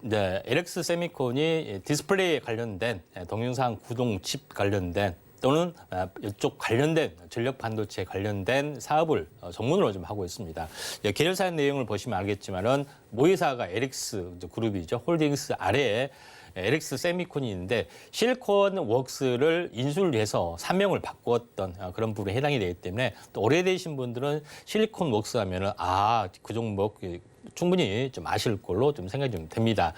네, LX 세미콘이 디스플레이에 관련된 동영상 구동 칩 관련된 또는 이쪽 관련된 전력 반도체 관련된 사업을 전문으로 좀 하고 있습니다. 계열사 내용을 보시면 알겠지만은 모회사가 LX 그룹이죠. 홀딩스 아래에 LX 세미콘이 있는데 실리콘 웍스를 인수를 해서 사명을 바꾸었던 그런 부분에 해당이 되기 때문에 또 오래되신 분들은 실리콘 웍스 하면은 그 종목 충분히 좀 아실 걸로 좀 생각이 좀 됩니다.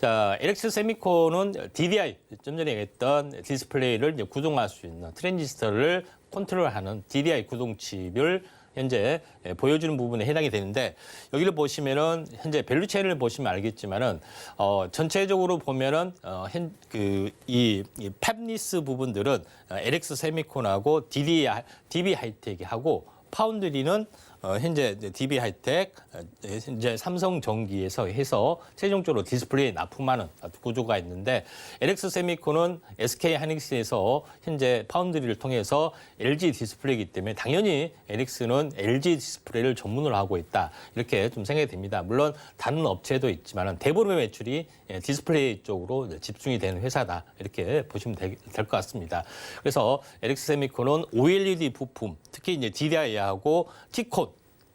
자, LX 세미콘은 DDI, 좀 전에 했던 디스플레이를 이제 구동할 수 있는 트랜지스터를 컨트롤하는 DDI 구동칩을 현재 보여주는 부분에 해당이 되는데 여기를 보시면은 현재 밸류 체인을 보시면 알겠지만은 전체적으로 보면은 이 팹리스 부분들은 LX 세미콘하고 DB 하이텍하고 파운드리는 현재 DB 하이텍, 현재 삼성전기에서 해서 최종적으로 디스플레이에 납품하는 구조가 있는데 LX 세미콘은 SK 하이닉스에서 현재 파운드리를 통해서 LG 디스플레이이기 때문에 당연히 LX는 LG 디스플레이를 전문으로 하고 있다 이렇게 좀 생각이 됩니다. 물론 다른 업체도 있지만 대부분의 매출이 디스플레이 쪽으로 집중이 되는 회사다 이렇게 보시면 될 것 같습니다. 그래서 LX 세미콘은 OLED 부품, 특히 이제 DDI하고 T콘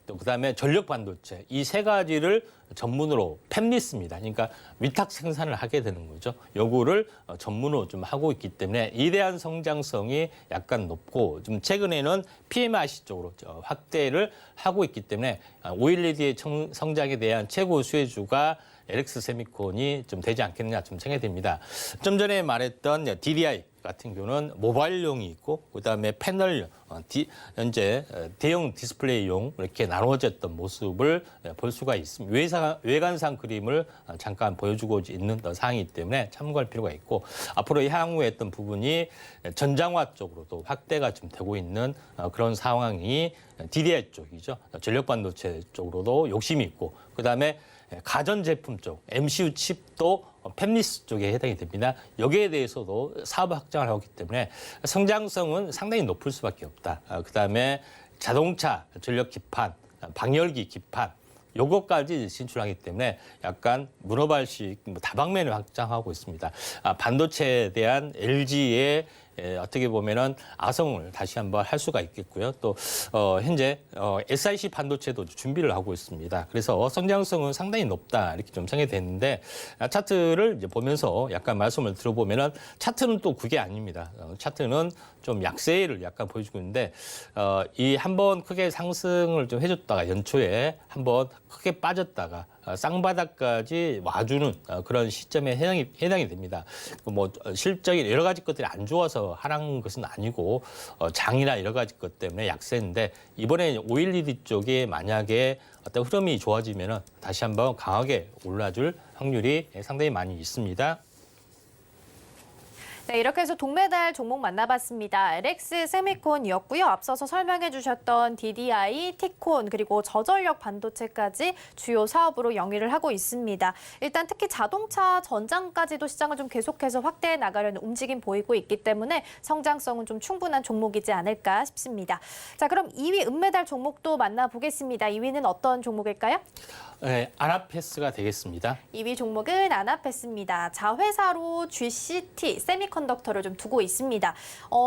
또 그다음에 전력 반도체 이 세 가지를 전문으로 팹리스입니다. 그러니까 위탁 생산을 하게 되는 거죠. 요거를 전문으로 좀 하고 있기 때문에 이에 대한 성장성이 약간 높고 좀 최근에는 PMIC 쪽으로 확대를 하고 있기 때문에 OLED의 성장에 대한 최고 수혜주가 LX 세미콘이 좀 되지 않겠느냐 좀 생각이 됩니다. 좀 전에 말했던 DDI 같은 경우는 모바일용이 있고 그다음에 패널 현재 대형 디스플레이용 이렇게 나눠졌던 모습을 볼 수가 있습니다. 외관상 그림을 잠깐 보여주고 있는 사항이기 때문에 참고할 필요가 있고 앞으로 향후에 했던 부분이 전장화 쪽으로도 확대가 좀 되고 있는 그런 상황이 DDI 쪽이죠. 전력 반도체 쪽으로도 욕심이 있고 그다음에 가전제품 쪽, MCU 칩도 팹리스 쪽에 해당이 됩니다. 여기에 대해서도 사업 확장을 하고 있기 때문에 성장성은 상당히 높을 수밖에 없다. 그다음에 자동차 전력 기판, 방열기 기판 요거까지 진출하기 때문에 약간 문어발식 다방면을 확장하고 있습니다. 반도체에 대한 LG의 어떻게 보면은 아성을 다시 한번 할 수가 있겠고요. 또 현재 SiC 반도체도 준비를 하고 있습니다. 그래서 성장성은 상당히 높다 이렇게 좀 생각이 되는데 차트를 이제 보면서 약간 말씀을 들어보면은 차트는 또 그게 아닙니다. 차트는 좀 약세를 약간 보여주고 있는데 이 한번 크게 상승을 좀 해줬다가 연초에 한번 크게 빠졌다가 쌍바닥까지 와주는 그런 시점에 해당이 됩니다. 뭐 실적이 여러 가지 것들이 안 좋아서 하락한 것은 아니고 장이나 여러 가지 것 때문에 약세인데 이번에 오일리드 쪽에 만약에 어떤 흐름이 좋아지면은 다시 한번 강하게 올라줄 확률이 상당히 많이 있습니다. 네, 이렇게 해서 동메달 종목 만나봤습니다. LX 세미콘이었고요. 앞서서 설명해 주셨던 DDI, T콘, 그리고 저전력 반도체까지 주요 사업으로 영위를 하고 있습니다. 일단 특히 자동차 전장까지도 시장을 좀 계속해서 확대해 나가려는 움직임 보이고 있기 때문에 성장성은 좀 충분한 종목이지 않을까 싶습니다. 자, 그럼 2위 은메달 종목도 만나보겠습니다. 2위는 어떤 종목일까요? 네, 아나페스가 되겠습니다. 2위 종목은 아나페스입니다. 자회사로 GCT 세미컨덕터를 좀 두고 있습니다.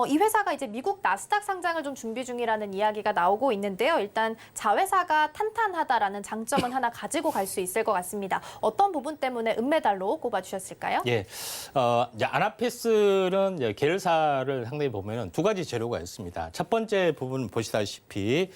이 회사가 이제 미국 나스닥 상장을 좀 준비 중이라는 이야기가 나오고 있는데요. 일단 자회사가 탄탄하다라는 장점은 하나 가지고 갈 수 있을 것 같습니다. 어떤 부분 때문에 은메달로 꼽아주셨을까요? 예, 이제 아나페스는 이제 계열사를 상당히 보면은 두 가지 재료가 있습니다. 첫 번째 부분 보시다시피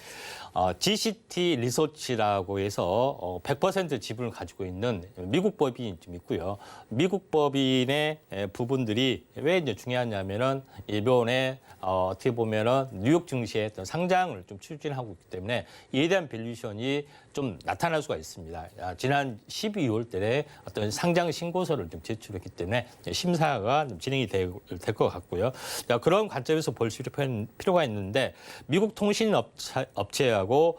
GCT 리서치라고 해서 100% 지분을 가지고 있는 미국 법인이 좀 있고요. 미국 법인의 부분들이 왜 이제 중요하냐면은 이번에 어떻게 보면은 뉴욕 증시에 어떤 상장을 좀 추진하고 있기 때문에 이에 대한 밸류션이 좀 나타날 수가 있습니다. 지난 12월 달에 어떤 상장 신고서를 좀 제출했기 때문에 심사가 좀 진행이 될 것 같고요. 자, 그런 관점에서 볼 필요가 있는데 미국 통신 업체하고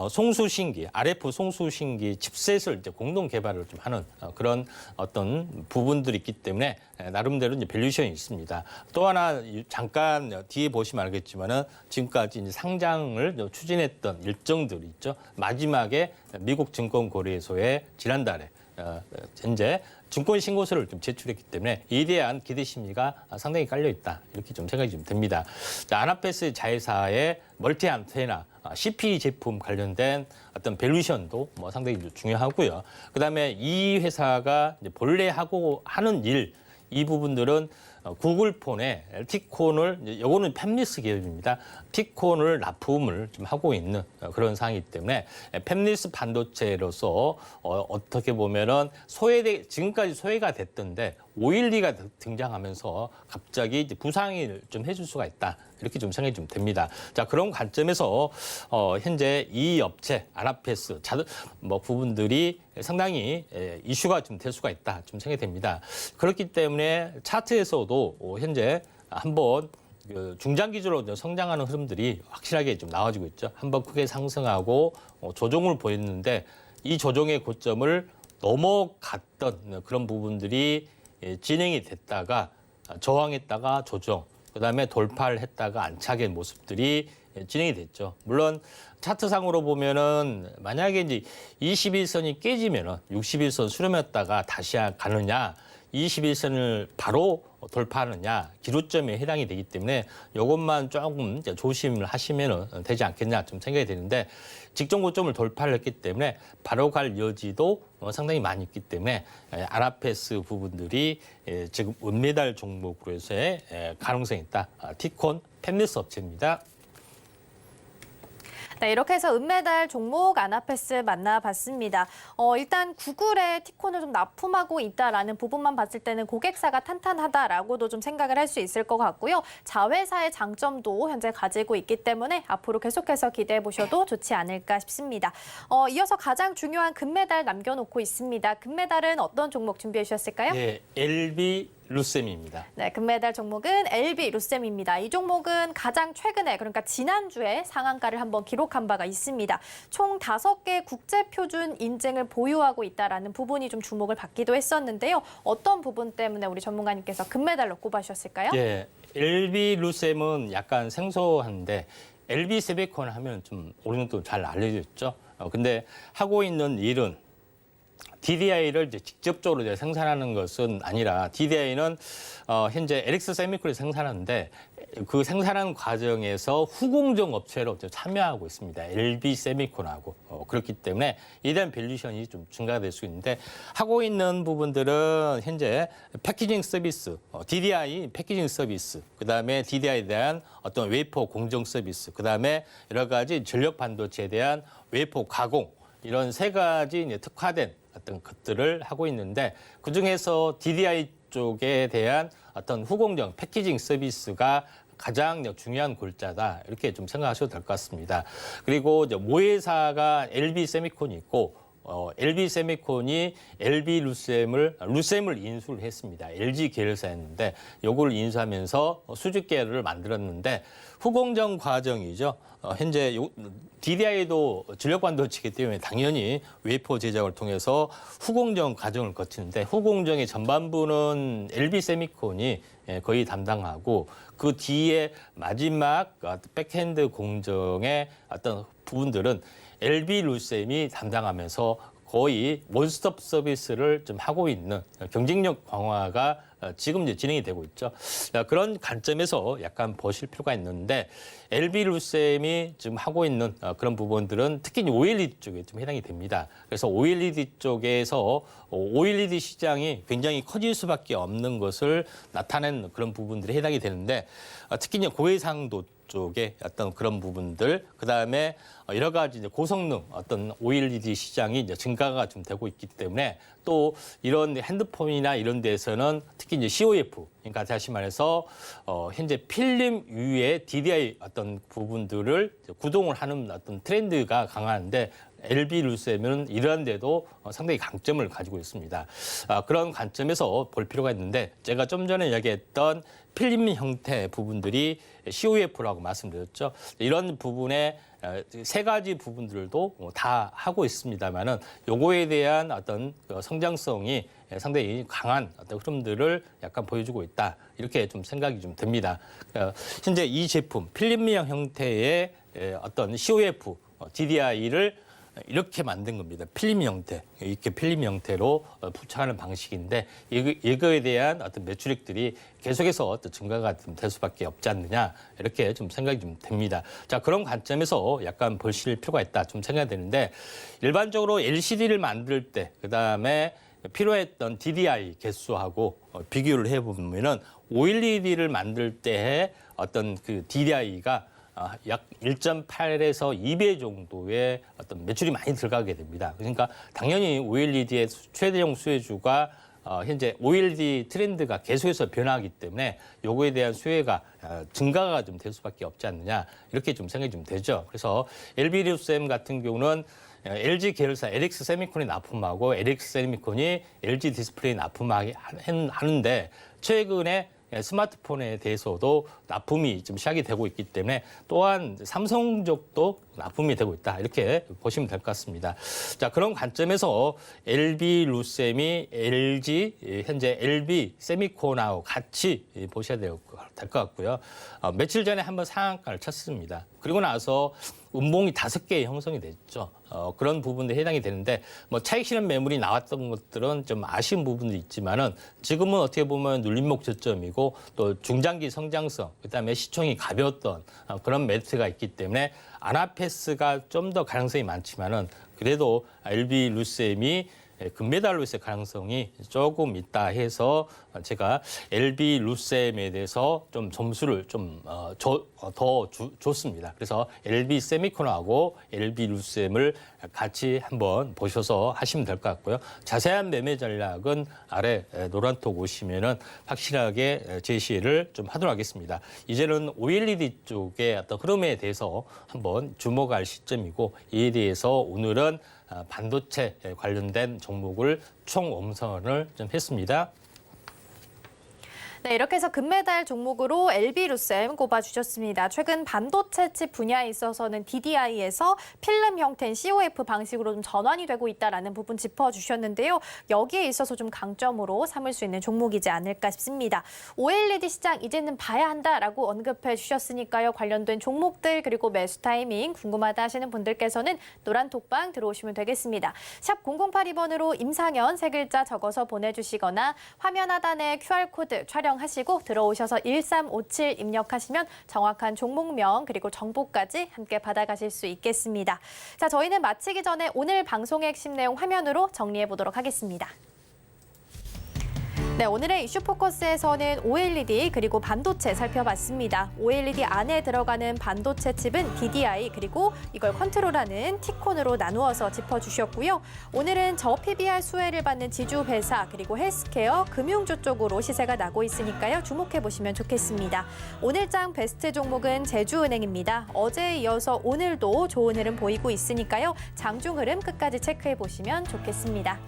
송수신기, RF 송수신기 칩셋을 이제 공동 개발을 좀 하는 그런 어떤 부분들이 있기 때문에 나름대로 이제 밸류션이 있습니다. 또 하나 잠깐 뒤에 보시면 알겠지만은 지금까지 이제 상장을 추진했던 일정들이 있죠. 마지막에 미국 증권거래소에 지난달에 현재 증권 신고서를 좀 제출했기 때문에 이에 대한 기대 심리가 상당히 깔려 있다 이렇게 좀 생각이 좀 됩니다. 자, 아나페스 자회사의 멀티 안테나 CP 제품 관련된 어떤 밸류션도 뭐 상당히 중요하고요. 그다음에 이 회사가 이제 본래 하는 일 이 부분들은 구글폰에 T콘을 요거는 팹리스 기업입니다. T콘을 납품을 좀 하고 있는 그런 상황이기 때문에 팹리스 반도체로서 어떻게 보면은 지금까지 소외가 됐던데 512가 등장하면서 갑자기 이제 부상을 좀 해줄 수가 있다. 이렇게 좀 생각이 좀 됩니다. 자, 그런 관점에서 현재 이 업체 아나페스 부분들이 상당히 이슈가 좀 될 수가 있다. 좀 생각이 됩니다. 그렇기 때문에 차트에서도 현재 한번 중장기적으로 성장하는 흐름들이 확실하게 좀 나와지고 있죠. 한번 크게 상승하고 조정을 보였는데 이 조정의 고점을 넘어갔던 그런 부분들이 진행이 됐다가 저항했다가 조정, 그다음에 돌파를 했다가 안착의 모습들이 진행이 됐죠. 물론 차트상으로 보면은 만약에 이제 21선이 깨지면은 61선 수렴했다가 다시 가느냐, 21선을 바로 돌파하느냐, 기로점에 해당이 되기 때문에 이것만 조금 조심을 하시면 되지 않겠냐 좀 생각이 되는데 직전 고점을 돌파를 했기 때문에 바로 갈 여지도 상당히 많이 있기 때문에 아나페스 부분들이 지금 은메달 종목으로 해서의 가능성이 있다. T콘 팹리스 업체입니다. 네, 이렇게 해서 은메달 종목 아나페스 만나봤습니다. 일단 구글에 T콘을 좀 납품하고 있다라는 부분만 봤을 때는 고객사가 탄탄하다라고도 좀 생각을 할 수 있을 것 같고요. 자회사의 장점도 현재 가지고 있기 때문에 앞으로 계속해서 기대해 보셔도 좋지 않을까 싶습니다. 이어서 가장 중요한 금메달 남겨놓고 있습니다. 금메달은 어떤 종목 준비해 주셨을까요? 네, LB 루셈입니다. 네, 금메달 종목은 LB 루셈입니다. 이 종목은 가장 최근에, 그러니까 지난주에 상한가를 한번 기록한 바가 있습니다. 총 5개 국제표준 인증을 보유하고 있다라는 부분이 좀 주목을 받기도 했었는데요. 어떤 부분 때문에 우리 전문가님께서 금메달로 꼽아주셨을까요? 예, LB 루셈은 약간 생소한데 LB 세베콘 하면 좀 어느 정도 잘 알려져 있죠. 근데 하고 있는 일은 DDI를 이제 직접적으로 이제 생산하는 것은 아니라 DDI는 현재 LX 세미콘이 생산하는데 그 생산하는 과정에서 후공정 업체로 참여하고 있습니다. LB 세미콘하고 그렇기 때문에 이에 대한 밸류션이 좀 증가될 수 있는데 하고 있는 부분들은 현재 패키징 서비스, DDI 패키징 서비스, 그다음에 DDI에 대한 어떤 웨이퍼 공정 서비스, 그다음에 여러 가지 전력 반도체에 대한 웨이퍼 가공 이런 세 가지 이제 특화된 어떤 것들을 하고 있는데 그중에서 DDI 쪽에 대한 어떤 후공정 패키징 서비스가 가장 중요한 골자다 이렇게 좀 생각하셔도 될 것 같습니다. 그리고 이제 모회사가 LB 세미콘이 있고 LB 세미콘이 LB 루셈을 인수를 했습니다. LG 계열사였는데 요걸 인수하면서 수직 계열을 만들었는데 후공정 과정이죠. 현재 DDI도 전력 반도체이기 때문에 당연히 웨이퍼 제작을 통해서 후공정 과정을 거치는데 후공정의 전반부는 LB 세미콘이 거의 담당하고 그 뒤에 마지막 백핸드 공정의 어떤 부분들은 LB 루셈이 담당하면서 거의 원스톱 서비스를 좀 하고 있는 경쟁력 강화가 지금 이제 진행이 되고 있죠. 그런 관점에서 약간 보실 필요가 있는데 LB 루셈이 지금 하고 있는 그런 부분들은 특히 OLED 쪽에 좀 해당이 됩니다. 그래서 OLED 쪽에서 OLED 시장이 굉장히 커질 수밖에 없는 것을 나타내는 그런 부분들이 해당이 되는데 특히 이제 고해상도 쪽에 어떤 그런 부분들, 그 다음에 여러 가지 이제 고성능 어떤 OLED 시장이 이제 증가가 좀 되고 있기 때문에 또 이런 핸드폰이나 이런 데서는 특히 이제 COF, 그러니까 다시 말해서 현재 필름 위에 DDI 어떤 부분들을 구동을 하는 어떤 트렌드가 강한데 LB 루셈은 이러한 데도 상당히 강점을 가지고 있습니다. 그런 관점에서 볼 필요가 있는데 제가 좀 전에 이야기했던 필름 형태 부분들이 COF라고 말씀드렸죠. 이런 부분에 세 가지 부분들도 다 하고 있습니다만은 요거에 대한 어떤 성장성이 상당히 강한 어떤 흐름들을 약간 보여주고 있다. 이렇게 좀 생각이 좀 듭니다. 현재 이 제품 필름형 형태의 어떤 COF, DDI를 이렇게 만든 겁니다. 필름 형태, 이렇게 필름 형태로 부착하는 방식인데 이거에 대한 어떤 매출액들이 계속해서 어떤 증가가 좀 될 수밖에 없지 않느냐 이렇게 좀 생각이 좀 됩니다. 자, 그런 관점에서 약간 보실 필요가 있다 좀 생각이 되는데 일반적으로 LCD를 만들 때 그다음에 필요했던 DDI 개수하고 비교를 해보면은 OLED를 만들 때의 어떤 그 DDI가 약 1.8에서 2배 정도의 어떤 매출이 많이 들어가게 됩니다. 그러니까 당연히 OLED의 최대형 수혜주가 현재 OLED 트렌드가 계속해서 변화하기 때문에 요거에 대한 수혜가 증가가 좀 될 수밖에 없지 않느냐 이렇게 좀 생각이 좀 되죠. 그래서 LB 루셈 같은 경우는 LG 계열사 LX 세미콘이 납품하고 LX 세미콘이 LG 디스플레이 납품하는데 최근에 스마트폰에 대해서도 납품이 좀 시작이 되고 있기 때문에 또한 삼성 쪽도 납품이 되고 있다. 이렇게 보시면 될 것 같습니다. 자, 그런 관점에서 LB 루셈이 LG, 현재 LB 세미콘하고 같이 보셔야 될 것 같고요. 며칠 전에 한번 상한가를 쳤습니다. 그리고 나서 음봉이 5개 형성이 됐죠. 그런 부분들이 해당이 되는데 뭐 차익 실현 매물이 나왔던 것들은 좀 아쉬운 부분도 있지만은 지금은 어떻게 보면 눌림목 저점이고 또 중장기 성장성 그다음에 시총이 가벼웠던 그런 메리트가 있기 때문에 아나페스가 좀 더 가능성이 많지만은 그래도 LB 루셈이 금메달로서의 가능성이 조금 있다 해서 제가 LB 루셈에 대해서 좀 점수를 좀 더 줬습니다. 그래서 LB 세미콘하고 LB 루셈을 같이 한번 보셔서 하시면 될 것 같고요. 자세한 매매 전략은 아래 노란톡 오시면은 확실하게 제시를 좀 하도록 하겠습니다. 이제는 OLED 쪽의 어떤 흐름에 대해서 한번 주목할 시점이고 이에 대해서 오늘은 반도체 관련된 종목을 총 엄선을 좀 했습니다. 네, 이렇게 해서 금메달 종목으로 LB루셈 꼽아주셨습니다. 최근 반도체 칩 분야에 있어서는 DDI에서 필름 형태인 COF 방식으로 좀 전환이 되고 있다는 부분 짚어주셨는데요. 여기에 있어서 좀 강점으로 삼을 수 있는 종목이지 않을까 싶습니다. OLED 시장 이제는 봐야 한다라고 언급해 주셨으니까요. 관련된 종목들 그리고 매수 타이밍 궁금하다 하시는 분들께서는 노란 톡방 들어오시면 되겠습니다. 샵 0082번으로 임상현 세 글자 적어서 보내주시거나 화면 하단에 QR코드 촬영하시고 들어오셔서 1357 입력하시면 정확한 종목명 그리고 정보까지 함께 받아가실 수 있겠습니다. 자, 저희는 마치기 전에 오늘 방송의 핵심 내용 화면으로 정리해 보도록 하겠습니다. 네, 오늘의 이슈 포커스에서는 OLED 그리고 반도체 살펴봤습니다. OLED 안에 들어가는 반도체 칩은 DDI 그리고 이걸 컨트롤하는 T콘으로 나누어서 짚어주셨고요. 오늘은 저PBR 수혜를 받는 지주 회사 그리고 헬스케어, 금융주 쪽으로 시세가 나고 있으니까요. 주목해 보시면 좋겠습니다. 오늘장 베스트 종목은 제주은행입니다. 어제에 이어서 오늘도 좋은 흐름 보이고 있으니까요. 장중 흐름 끝까지 체크해 보시면 좋겠습니다.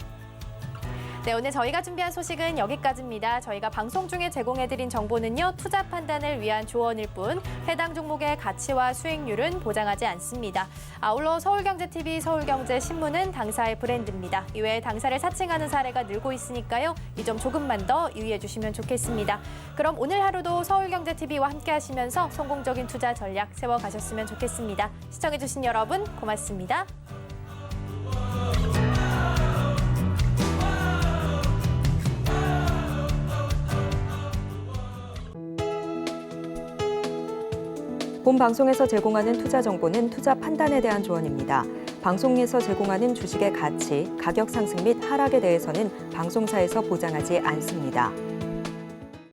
네, 오늘 저희가 준비한 소식은 여기까지입니다. 저희가 방송 중에 제공해드린 정보는요, 투자 판단을 위한 조언일 뿐 해당 종목의 가치와 수익률은 보장하지 않습니다. 아울러 서울경제TV, 서울경제신문은 당사의 브랜드입니다. 이외에 당사를 사칭하는 사례가 늘고 있으니까요. 이 점 조금만 더 유의해 주시면 좋겠습니다. 그럼 오늘 하루도 서울경제TV와 함께 하시면서 성공적인 투자 전략 세워가셨으면 좋겠습니다. 시청해주신 여러분 고맙습니다. 본 방송에서 제공하는 투자 정보는 투자 판단에 대한 조언입니다. 방송에서 제공하는 주식의 가치, 가격 상승 및 하락에 대해서는 방송사에서 보장하지 않습니다.